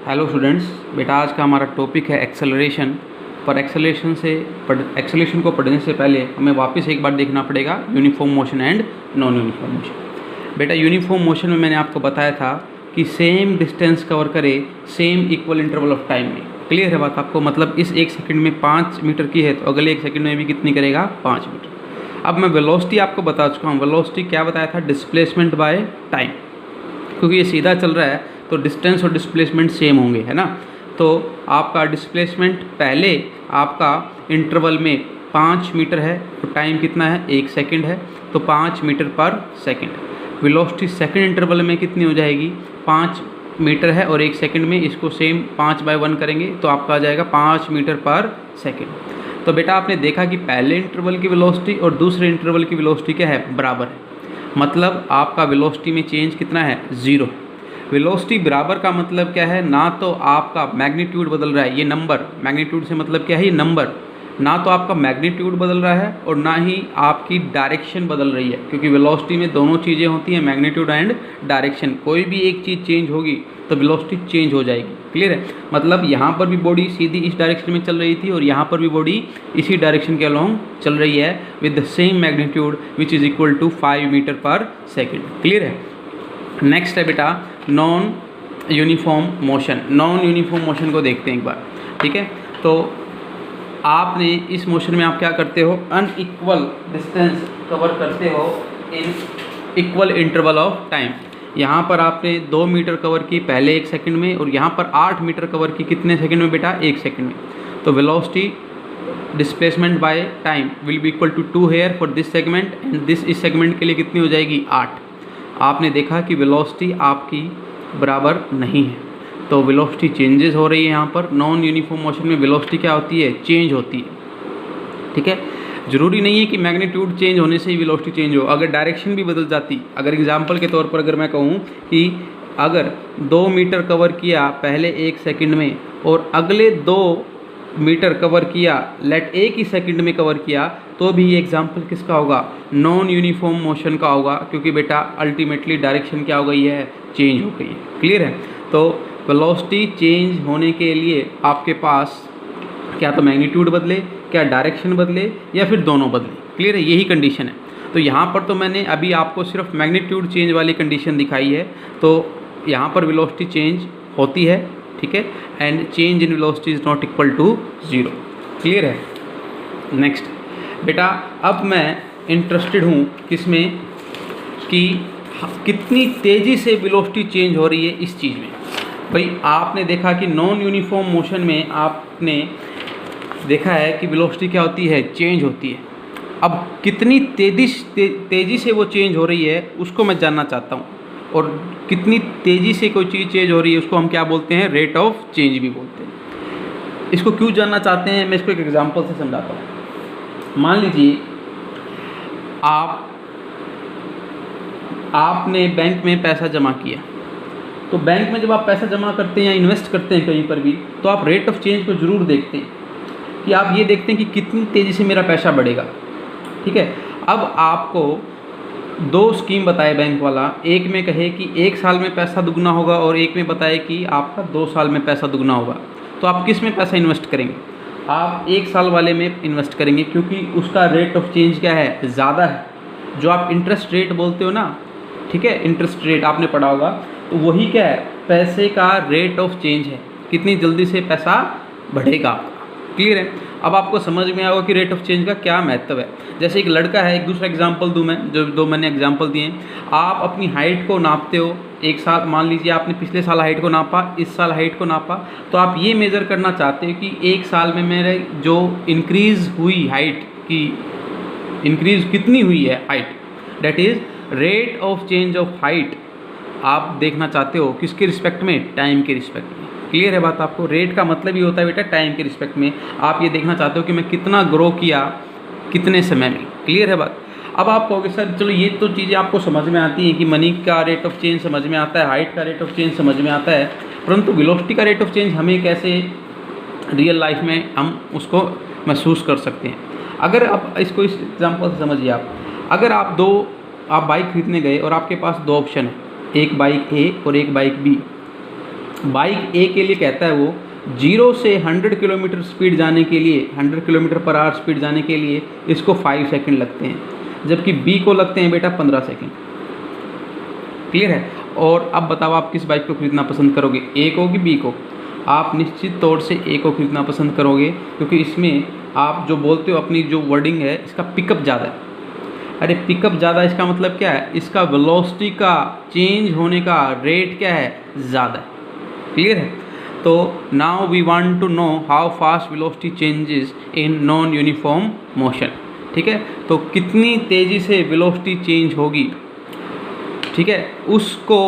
Hello students, बेटा आज का हमारा टॉपिक है एक्सेलरेशन। पर एक्सेलरेशन को पढ़ने से पहले हमें वापस एक बार देखना पड़ेगा uniform motion and non uniform motion. बेटा यूनिफॉर्म मोशन में मैंने आपको बताया था कि सेम डिस्टेंस कवर करे same equal interval of time में। क्लियर है बात आपको? मतलब इस 1 सेकंड में 5 मीटर की है तो अगले 1 सेकंड में भी कितनी करेगा? 5 मीटर। अब मैं वेलोसिटी आपको बता चुका हूँ। वेलोसिटी क्या बताया था? Displacement by time. क्योंकि ये सीधा चल रहा है तो डिस्टेंस और डिस्प्लेसमेंट सेम होंगे, है ना। तो आपका डिस्प्लेसमेंट पहले आपका इंटरवल में 5 मीटर है तो टाइम कितना है? 1 सेकंड है, तो 5 metre per second. Velocity second interval में कितनी हो जाएगी? 5 मीटर है और 1 सेकंड में इसको सेम 5/1 करेंगे तो आपका आ जाएगा 5 मीटर पर सेकंड। तो बेटा आपने देखा कि पहले इंटरवल की वेलोसिटी और दूसरे इंटरवल की वेलोसिटी क्या है? बराबर है। मतलब आपका वेलोसिटी में चेंज कितना है? 0। वेलोसिटी बराबर का मतलब क्या है? ना तो आपका मैग्नीट्यूड बदल रहा है, ये नंबर, मैग्नीट्यूड से मतलब क्या है? ये नंबर। ना तो आपका मैग्नीट्यूड बदल रहा है और ना ही आपकी डायरेक्शन बदल रही है, क्योंकि वेलोसिटी में दोनों चीज़ें होती हैं, मैग्नीट्यूड एंड डायरेक्शन। कोई भी एक चीज़ चेंज होगी तो वेलोसिटी चेंज हो जाएगी। क्लियर है? मतलब यहाँ पर भी बॉडी सीधी इस डायरेक्शन में चल रही थी और यहाँ पर भी बॉडी इसी डायरेक्शन के अलोंग चल रही है with the same magnitude which is equal to 5 metre per second. Clear है? नेक्स्ट है बेटा non uniform motion. Non uniform motion को देखते हैं एक बार, ठीक है। तो आपने इस मोशन में आप क्या करते हो? अनइक्वल डिस्टेंस कवर करते हो in equal interval of time. यहाँ पर आपने 2 मीटर कवर की पहले 1 सेकंड में और यहाँ पर 8 मीटर कवर की कितने सेकंड में बेटा? 1 सेकंड में। तो velocity displacement by time will be equal to 2 here for this segment and this इस सेगमेंट के लिए कितनी हो जाएगी? 8। आपने देखा कि वेलोसिटी आपकी बराबर नहीं है, तो वेलोसिटी चेंजेस हो रही है। यहाँ पर नॉन यूनिफॉर्म मोशन में वेलोसिटी क्या होती है? चेंज होती है, ठीक है। ज़रूरी नहीं है कि मैग्नीट्यूड चेंज होने से ही वेलोसिटी चेंज हो, अगर डायरेक्शन भी बदल जाती। अगर एग्जांपल के तौर पर अगर मैं कहूँ कि अगर 2 मीटर कवर किया पहले 1 सेकंड में और अगले 2 मीटर कवर किया, लेट 1 ही सेकंड में कवर किया, तो भी ये एग्जांपल किसका होगा? नॉन यूनिफॉर्म मोशन का होगा, क्योंकि बेटा अल्टीमेटली डायरेक्शन क्या हो गई है? चेंज हो गई है। क्लियर है? तो वेलोसिटी चेंज होने के लिए आपके पास क्या तो मैग्नीट्यूड बदले, क्या डायरेक्शन बदले, या फिर दोनों बदले। क्लियर है? यही कंडीशन है। तो यहाँ पर तो मैंने अभी आपको सिर्फ मैग्नीट्यूड चेंज वाली कंडीशन दिखाई है, तो यहाँ पर वेलोसिटी चेंज होती है, ठीक है। And change in velocity is not equal to 0। Clear है? नेक्स्ट बेटा अब मैं इंटरेस्टेड हूँ किसमें कि कितनी तेज़ी से वेलोसिटी चेंज हो रही है इस चीज़ में। भाई आपने देखा कि नॉन यूनिफॉर्म मोशन में आपने देखा है कि वेलोसिटी क्या होती है? चेंज होती है। अब कितनी तेज़ी से वो चेंज हो रही है उसको मैं जानना चाहता हूँ, और कितनी तेज़ी से कोई चीज़ चेंज हो रही है उसको हम क्या बोलते हैं? रेट ऑफ चेंज भी बोलते हैं। इसको क्यों जानना चाहते हैं मैं इसको एक एग्जांपल से समझाता हूँ। मान लीजिए आपने बैंक में पैसा जमा किया, तो बैंक में जब आप पैसा जमा करते हैं या इन्वेस्ट करते हैं कहीं पर भी, तो आप रेट ऑफ चेंज को ज़रूर देखते हैं कि आप ये देखते हैं कि कितनी तेज़ी से मेरा पैसा बढ़ेगा, ठीक है। अब आपको 2 स्कीम बताए बैंक वाला, एक में कहे कि 1 साल में पैसा दुगना होगा और एक में बताए कि आपका 2 साल में पैसा दुगना होगा। तो आप किस में पैसा इन्वेस्ट करेंगे? आप 1 साल वाले में इन्वेस्ट करेंगे, क्योंकि उसका रेट ऑफ चेंज क्या है? ज़्यादा है। जो आप इंटरेस्ट रेट बोलते हो ना, ठीक है, इंटरेस्ट रेट आपने पढ़ा होगा, तो वही क्या है? पैसे का रेट ऑफ चेंज है, कितनी जल्दी से पैसा बढ़ेगा आपका। क्लियर है? अब आपको समझ में आएगा कि रेट ऑफ चेंज का क्या महत्व है। जैसे एक लड़का है, एक दूसरा एग्जांपल दूं मैं, जो 2 मैंने एग्जांपल दिए हैं। आप अपनी हाइट को नापते हो, 1 साल मान लीजिए आपने पिछले साल हाइट को नापा, इस साल हाइट को नापा, तो आप ये मेज़र करना चाहते हो कि 1 साल में मेरे जो इंक्रीज़ हुई हाइट की, इंक्रीज़ कितनी हुई है height, that is rate of change of height. आप देखना चाहते हो किसके रिस्पेक्ट में? टाइम के रिस्पेक्ट में। क्लियर है बात आपको? रेट का मतलब ही होता है बेटा टाइम के रिस्पेक्ट में। आप ये देखना चाहते हो कि मैं कितना ग्रो किया कितने समय में। क्लियर है बात? अब आप कहोगे सर चलो ये तो चीज़ें आपको समझ में आती हैं कि मनी का रेट ऑफ चेंज समझ में आता है, हाइट का रेट ऑफ चेंज समझ में आता है, परंतु वेलोसिटी का रेट ऑफ चेंज हमें कैसे रियल लाइफ में हम उसको महसूस कर सकते हैं? अगर आप इसको इस एग्जाम्पल से समझिए। अगर आप बाइक खरीदने गए और आपके पास 2 ऑप्शन है, एक बाइक ए और एक बाइक बी। बाइक ए के लिए कहता है वो 0 से 100 किलोमीटर स्पीड जाने के लिए, 100 किलोमीटर पर आवर स्पीड जाने के लिए इसको 5 सेकंड लगते हैं, जबकि बी को लगते हैं बेटा 15 सेकंड। क्लियर है? और अब बताओ आप किस बाइक को खरीदना पसंद करोगे, ए को कि बी को? आप निश्चित तौर से ए को खरीदना पसंद करोगे, क्योंकि इसमें आप जो बोलते हो, अपनी जो वर्डिंग है, इसका पिकअप ज़्यादा है। अरे पिकअप ज़्यादा, इसका मतलब क्या है? इसका वेलोसिटी का चेंज होने का रेट क्या है? ज़्यादा है। क्लियर है? तो now we want to know how fast velocity changes in non uniform motion. ठीक है, तो कितनी तेज़ी से वेलोसिटी चेंज होगी, ठीक है, उसको,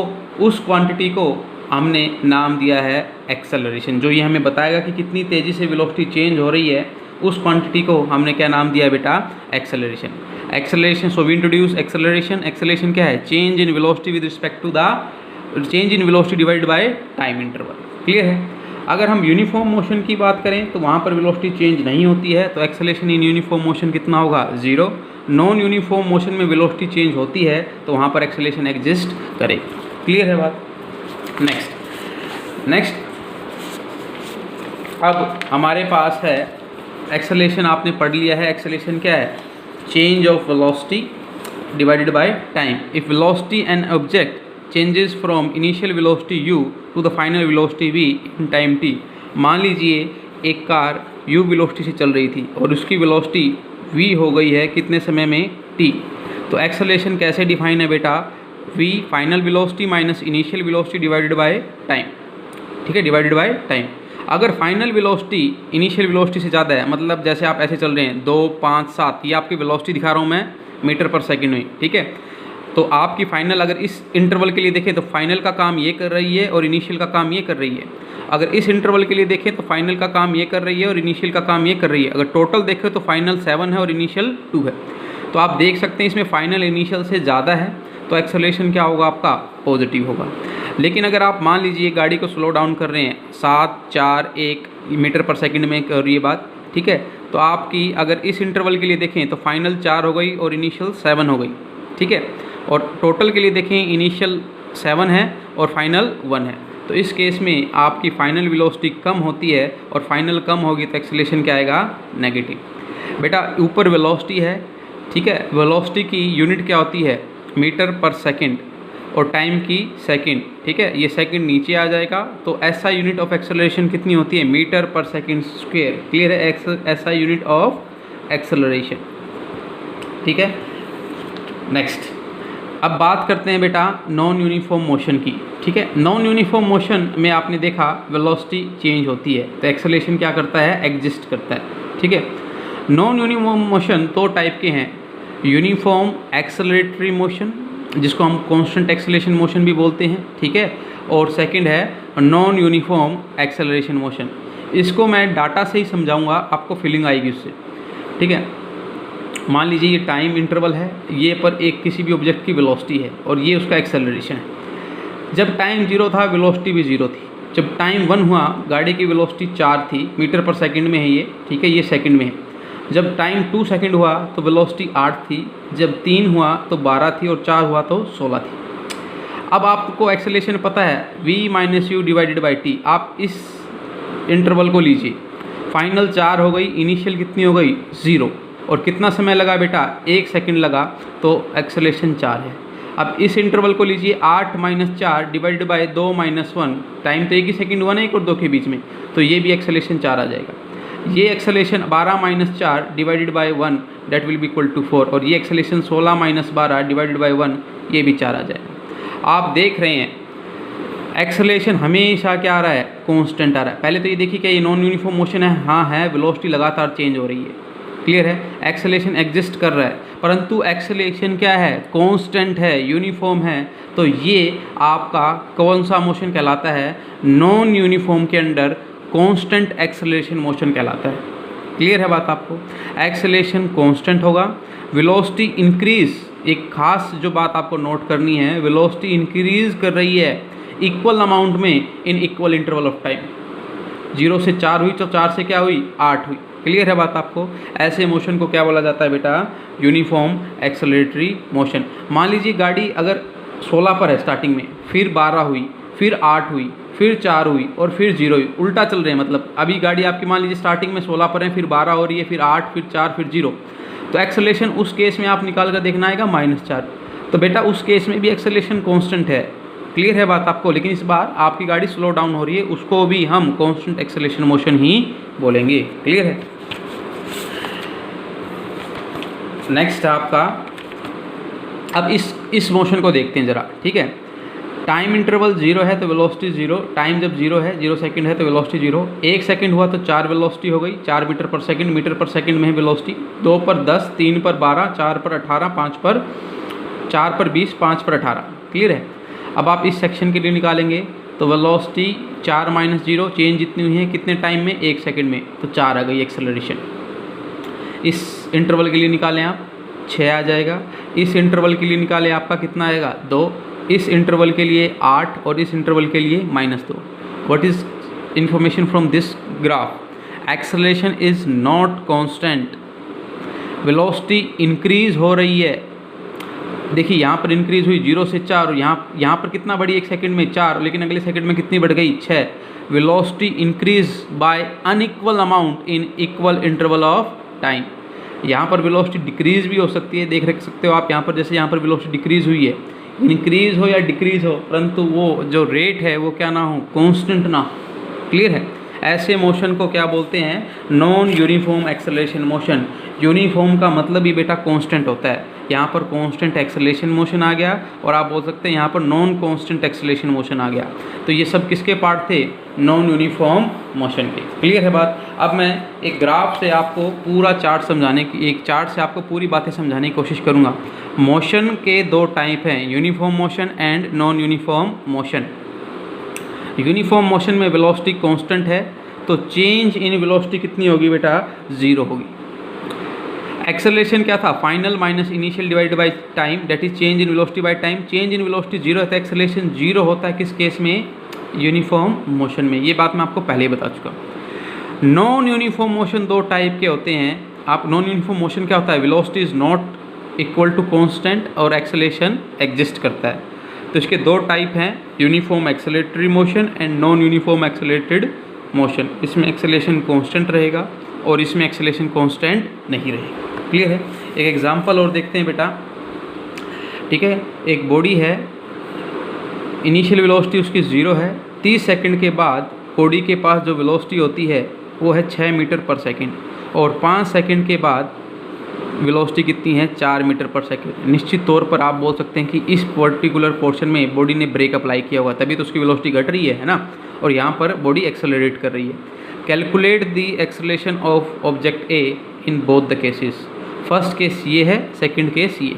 उस क्वांटिटी को हमने नाम दिया है एक्सेलरेशन। जो ये हमें बताएगा कि कितनी तेज़ी से वेलोसिटी चेंज हो रही है, उस क्वांटिटी को हमने क्या नाम दिया है बेटा? Acceleration. Acceleration, so we introduce acceleration. Acceleration क्या है? Change in velocity with respect to the change in velocity divided by time interval. Clear है? अगर हम यूनिफॉर्म मोशन की बात करें तो वहाँ पर वेलोसिटी चेंज नहीं होती है, तो एक्सेलरेशन इन यूनिफॉर्म मोशन कितना होगा? 0। नॉन यूनिफॉर्म मोशन में वेलोसिटी चेंज होती है तो वहाँ पर एक्सेलरेशन एग्जिस्ट करेगी। क्लियर है बात? नेक्स्ट अब हमारे पास है एक्सेलरेशन। आपने पढ़ लिया है एक्सेलरेशन क्या है? Change of velocity divided by time. If velocity an object changes from initial velocity u to the final velocity v in time t। मान लीजिए एक कार u वेलोसिटी से चल रही थी और उसकी वेलोसिटी v हो गई है कितने समय में? t। तो एक्सेलरेशन कैसे डिफाइन है बेटा? v final velocity minus initial velocity divided by time. ठीक है, डिवाइडेड बाय टाइम। अगर फाइनल वेलोसिटी इनिशियल वेलोसिटी से ज़्यादा है, मतलब जैसे आप ऐसे चल रहे हैं 2, 5, 7, ये आपकी वेलोसिटी दिखा रहा हूँ मैं मीटर पर सेकंड में। ठीक है, तो आपकी फाइनल अगर इस इंटरवल के लिए देखें तो फाइनल का काम ये कर रही है और इनिशियल का काम ये कर रही है। अगर इस इंटरवल के लिए देखें तो फाइनल का काम ये कर रही है और इनिशियल का काम ये कर रही है। अगर टोटल देखें तो फाइनल 7 है और इनिशियल 2 है। तो आप देख सकते हैं इसमें फाइनल इनिशियल से ज़्यादा है, तो एक्सेलरेशन क्या होगा आपका? पॉजिटिव होगा। लेकिन अगर आप मान लीजिए गाड़ी को स्लो डाउन कर रहे हैं 7, 4, 1 मीटर पर सेकंड में कर रही है बात, ठीक है, तो आपकी अगर इस इंटरवल के लिए देखें तो फाइनल 4 हो गई और इनिशियल 7 हो गई। ठीक है, और टोटल के लिए देखें इनिशियल 7 है और फाइनल 1 है। तो इस केस में आपकी फाइनल वेलोसिटी कम होती है और फाइनल कम होगी तो एक्सेलरेशन क्या आएगा? नेगेटिव। बेटा ऊपर वेलोसिटी है, ठीक है, वेलोसिटी की यूनिट क्या होती है? मीटर पर सेकंड, और टाइम की सेकंड। ठीक है, ये सेकंड नीचे आ जाएगा, तो ऐसा यूनिट ऑफ एक्सेलरेशन कितनी होती है? Metre per second square. Clear है? ऐसा यूनिट ऑफ एक्सेलरेशन। ठीक है, नेक्स्ट अब बात करते हैं बेटा नॉन यूनिफॉर्म मोशन की। ठीक है, नॉन यूनिफॉर्म मोशन में आपने देखा वेलोसिटी चेंज होती है, तो एक्सेलरेशन क्या करता है? एग्जिस्ट करता है। ठीक है, नॉन यूनिफॉर्म मोशन 2 टाइप के हैं। यूनिफॉर्म एक्सेलरेटरी मोशन, जिसको हम कांस्टेंट एक्सेलरेशन मोशन भी बोलते हैं। ठीक है, और सेकंड है नॉन यूनिफॉर्म एक्सेलरेशन मोशन। इसको मैं डाटा से ही समझाऊंगा, आपको फीलिंग आएगी उससे। ठीक है, मान लीजिए ये टाइम इंटरवल है, ये पर एक किसी भी ऑब्जेक्ट की वेलोसिटी है और ये उसका एक्सेलरेशन है। जब टाइम 0 था वेलोसिटी भी 0 थी। जब टाइम 1 हुआ गाड़ी की वेलोसिटी 4 थी, मीटर पर सेकंड में है ये। ठीक है, ये सेकंड में है। जब टाइम 2 सेकंड हुआ तो वेलोसिटी 8 थी। जब 3 हुआ तो 12 थी और 4 हुआ तो 16 थी। अब आपको एक्सेलरेशन पता है v minus you divided by T. आप इस इंटरवल को लीजिए, फाइनल 4 हो गई, इनिशियल कितनी हो गई? 0, और कितना समय लगा बेटा? 1 सेकंड लगा, तो एक्सेलरेशन 4 है। अब इस इंटरवल को लीजिए, 8 minus 4 divided by 2 minus 1, time तो 1 ही सेकंड हुआ ना, 1 और 2 के बीच में, तो ये भी एक्सेलरेशन 4 आ जाएगा। ये acceleration 12 minus 4 divided by 1 that will be equal to 4, और ये एक्सेलरेशन 16 माइनस 12 डिवाइडेड बाई 1, ये भी 4 आ जाएगा। आप देख रहे हैं एक्सेलरेशन हमेशा क्या आ रहा है? कांस्टेंट आ रहा है। पहले तो ये देखिए क्या ये नॉन यूनिफॉर्म मोशन है? हाँ है, वेलोसिटी लगातार चेंज हो रही है। क्लियर है? एक्सेलरेशन एग्जिस्ट कर रहा है, परंतु एक्सेलरेशन क्या है? कांस्टेंट है, यूनिफॉर्म है। तो ये आपका कौन सा मोशन कहलाता है? नॉन यूनिफॉर्म के अंडर कांस्टेंट एक्सेलरेशन मोशन कहलाता है। क्लियर है बात आपको? एक्सेलरेशन कांस्टेंट होगा, वेलोसिटी इंक्रीज, एक खास जो बात आपको नोट करनी है, वेलोसिटी इंक्रीज कर रही है इक्वल अमाउंट में in equal interval of time. 0 से 4 हुई तो 4 से क्या हुई? 8 हुई। क्लियर है बात आपको? ऐसे मोशन को क्या बोला जाता है बेटा? Uniform acceleratory motion. मान लीजिए गाड़ी अगर 16 पर है स्टार्टिंग में, फिर 12 हुई, फिर 8 हुई, फिर 4 हुई और फिर 0 हुई, उल्टा चल रहे हैं। मतलब अभी गाड़ी आपकी मान लीजिए स्टार्टिंग में 16 पर है, फिर 12 हो रही है, फिर 8, फिर 4, फिर 0। तो एक्सेलरेशन उस केस में आप निकाल कर देखना आएगा -4। तो बेटा उस केस में भी एक्सेलरेशन कांस्टेंट है। क्लियर है बात आपको? लेकिन इस बार आपकी गाड़ी स्लो डाउन हो रही है, उसको भी हम कांस्टेंट एक्सेलरेशन मोशन ही बोलेंगे। क्लियर है? नेक्स्ट आपका, अब इस मोशन को देखते हैं ज़रा, ठीक है। टाइम इंटरवल 0 है तो वेलोसिटी 0, टाइम जब 0 है 0 सेकंड है तो वेलोसिटी 0। 1 सेकंड हुआ तो 4 वेलोसिटी हो गई, 4 मीटर पर सेकंड में है वेलोसिटी। 2 पर 10, 3 पर 12, 4 पर 18, 4 पर 20, 5 पर 18। क्लियर है? अब आप इस सेक्शन के लिए निकालेंगे तो वेलोसिटी 4 - 0, चेंज जितनी हुई है कितने टाइम में? 1 सेकंड में, तो 4 आ गई एक्सेलरेशन। इस इंटरवल के लिए निकालें आप 6 आ जाएगा। इस इंटरवल के लिए निकालें आपका कितना आएगा? 2। इस इंटरवल के लिए 8 और इस इंटरवल के लिए -2। What is information from this graph? Acceleration is not constant, velocity increase हो रही है। देखिए यहाँ पर इंक्रीज हुई 0 से 4, और यहाँ पर कितना बढ़ी 1 सेकंड में? 4, लेकिन अगले सेकंड में कितनी बढ़ गई? 6। Velocity increase by unequal amount in equal interval of time. यहाँ पर वेलोसिटी डिक्रीज भी हो सकती है, देख सकते हो आप यहाँ पर, जैसे यहाँ पर वेलोसिटी डिक्रीज हुई है, इंक्रीज हो या डिक्रीज हो, परंतु वो जो रेट है वो क्या ना हो? कांस्टेंट ना। क्लियर है? ऐसे मोशन को क्या बोलते हैं? Non uniform acceleration motion. Uniform का मतलब ही बेटा कांस्टेंट होता है। यहाँ पर कांस्टेंट एक्सेलरेशन मोशन आ गया, और आप बोल सकते हैं यहाँ पर नॉन कांस्टेंट एक्सेलरेशन मोशन आ गया। तो ये सब किसके पार्ट थे? नॉन यूनिफॉर्म मोशन के। क्लियर है बात? अब मैं एक ग्राफ से आपको पूरा चार्ट समझाने की, एक चार्ट से आपको पूरी बातें समझाने की कोशिश करूँगा। मोशन के 2 टाइप हैं, uniform motion and non uniform motion. Uniform motion में वेलोसिटी कांस्टेंट है, तो चेंज इन वेलोसिटी कितनी होगी बेटा? 0 होगी। एक्सेलरेशन क्या था? Final minus initial divided by time, that is change in velocity by time. Change in velocity 0 है तो एक्सेलरेशन 0 होता है। किस केस में? यूनिफॉर्म मोशन में। ये बात मैं आपको पहले ही बता चुका हूँ। नॉन यूनिफॉर्म मोशन 2 टाइप के होते हैं। आप नॉन यूनिफॉर्म मोशन क्या होता है? Velocity is not equal to constant और एक्सेलरेशन एग्जिस्ट करता है। तो इसके 2 टाइप हैं, uniform acceleratory motion and non uniform accelerated motion. इसमें एक्सेलरेशन कांस्टेंट रहेगा और इसमें एक्सेलरेशन कांस्टेंट नहीं रहेगा। क्लियर है? एक एग्जांपल और देखते हैं बेटा, ठीक है। एक बॉडी है, इनिशियल वेलोसिटी उसकी 0 है। 30 सेकंड के बाद बॉडी के पास जो वेलोसिटी होती है वो है 6 मीटर पर सेकंड, और 5 सेकंड के बाद वेलोसिटी कितनी है? 4 मीटर पर सेकंड। निश्चित तौर पर आप बोल सकते हैं कि इस पर्टिकुलर पोर्शन में बॉडी ने ब्रेक अप्लाई किया हुआ, तभी तो उसकी वेलोसिटी घट रही है ना, और यहाँ पर बॉडी एक्सेलरेट कर रही है। Calculate the acceleration of object A in both the cases. First case ये है, सेकंड केस ये।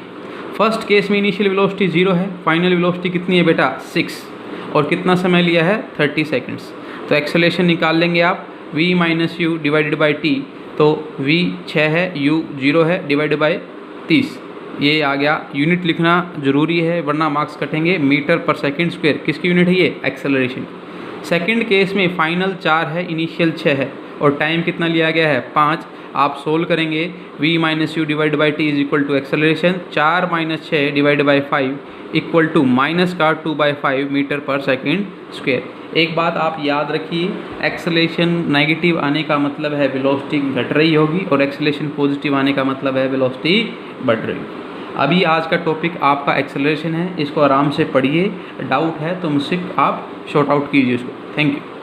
फर्स्ट केस में इनिशियल वेलोसिटी 0 है, फाइनल वेलोसिटी कितनी है बेटा? 6, और कितना समय लिया है? 30 सेकंड्स। तो एक्सेलरेशन निकाल लेंगे आप, v - u divided by t। तो v 6 है, u 0 है, डिवाइडेड बाई 30। ये आ गया। यूनिट लिखना जरूरी है वरना मार्क्स कटेंगे। मीटर पर सेकंड स्क्वायर किसकी यूनिट है? ये एक्सेलरेशन। सेकंड केस में फाइनल 4 है, इनिशियल 6 है, और टाइम कितना लिया गया है? 5। आप सोल्व करेंगे, v - u divide by T is equal to acceleration 4 - 6 divide by 5 equal to -2/5 metre per second square. एक बात आप याद रखिए, एक्सेलरेशन नेगेटिव आने का मतलब है वेलोसिटी घट रही होगी, और एक्सेलरेशन पॉजिटिव आने का मतलब है वेलोसिटी बढ़ रही होगी। अभी आज का टॉपिक आपका एक्सेलरेशन है, इसको आराम से पढ़िए। डाउट है तो मुझसे आप शॉर्ट आउट कीजिए इसको। Thank you.